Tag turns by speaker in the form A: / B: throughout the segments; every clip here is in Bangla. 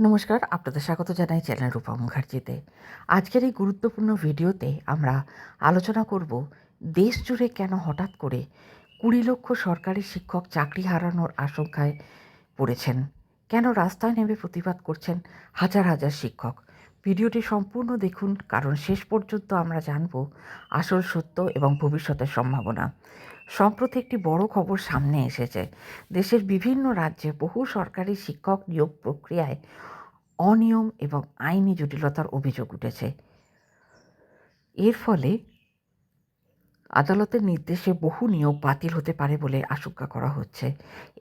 A: নমস্কার, আপনাদের স্বাগত জানাই চ্যানেল রূপা মুখার্জিতে। আজকের এই গুরুত্বপূর্ণ ভিডিওতে আমরা আলোচনা করব দেশ জুড়ে কেন হঠাৎ করে 20 লক্ষ সরকারি শিক্ষক চাকরি হারানোর আশঙ্কায় পড়েছেন, কেন রাস্তায় নেমে প্রতিবাদ করছেন হাজার হাজার শিক্ষক। ভিডিওটি সম্পূর্ণ দেখুন, কারণ শেষ পর্যন্ত আমরা জানব আসল সত্য এবং ভবিষ্যতের সম্ভাবনা। সম্প্রতি একটি বড় খবর সামনে এসেছে। দেশের বিভিন্ন রাজ্যে বহু সরকারি শিক্ষক নিয়োগ প্রক্রিয়ায় অনিয়ম এবং আইনি জটিলতার অভিযোগ উঠেছে। এর ফলে আদালতের নির্দেশে বহু নিয়োগ বাতিল হতে পারে বলে আশঙ্কা করা হচ্ছে।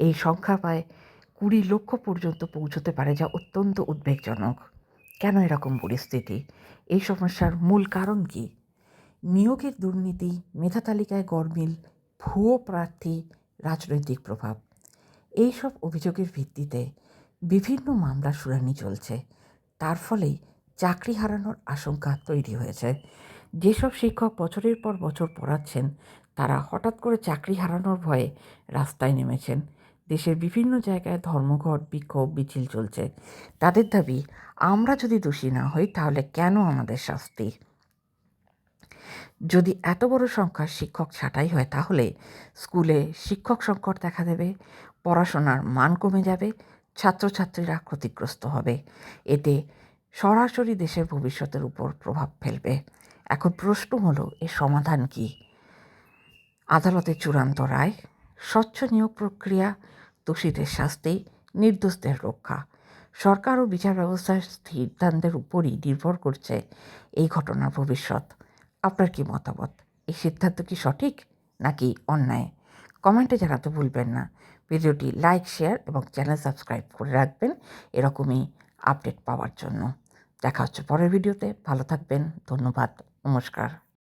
A: এই সংখ্যা প্রায় 20 লক্ষ পর্যন্ত পৌঁছতে পারে, যা অত্যন্ত উদ্বেগজনক। কেন এরকম পরিস্থিতি? এই সমস্যার মূল কারণ কি? নিয়োগের দুর্নীতি, মেধা তালিকায় গরমিল, ভুয়ো প্রার্থী, রাজনৈতিক প্রভাব। এইসব অভিযোগের ভিত্তিতে বিভিন্ন মামলার শুনানি চলছে। তার ফলেই চাকরি হারানোর আশঙ্কা তৈরি হয়েছে। যেসব শিক্ষক বছরের পর বছর পড়াচ্ছেন, তারা হঠাৎ করে চাকরি হারানোর ভয়ে রাস্তায় নেমেছেন। দেশের বিভিন্ন জায়গায় ধর্মঘট, বিক্ষোভ, মিছিল চলছে। তাদের দাবি, আমরা যদি দোষী না হই তাহলে কেন আমাদের শাস্তি? যদি এত বড় সংখ্যার শিক্ষক ছাঁটাই হয়, তাহলে স্কুলে শিক্ষক সংকট দেখা দেবে, পড়াশোনার মান কমে যাবে, ছাত্রছাত্রীরা ক্ষতিগ্রস্ত হবে। এতে সরাসরি দেশের ভবিষ্যতের উপর প্রভাব ফেলবে। এখন প্রশ্ন হলো, এর সমাধান কি? আদালতের চূড়ান্ত রায়, স্বচ্ছ নিয়োগ প্রক্রিয়া, দোষীদের শাস্তি, নির্দোষদের রক্ষা। সরকার ও বিচার ব্যবস্থার সিদ্ধান্তের উপরই নির্ভর করছে এই ঘটনার ভবিষ্যৎ। আপনার কি মতামত? এই সিদ্ধান্ত কি সঠিক নাকি অন্যায়? কমেন্টে জানাতে ভুলবেন না। ভিডিওটি লাইক, শেয়ার এবং চ্যানেল সাবস্ক্রাইব করে রাখবেন এরকমই আপডেট পাওয়ার জন্য। দেখা হচ্ছে পরের ভিডিওতে। ভালো থাকবেন। ধন্যবাদ। নমস্কার।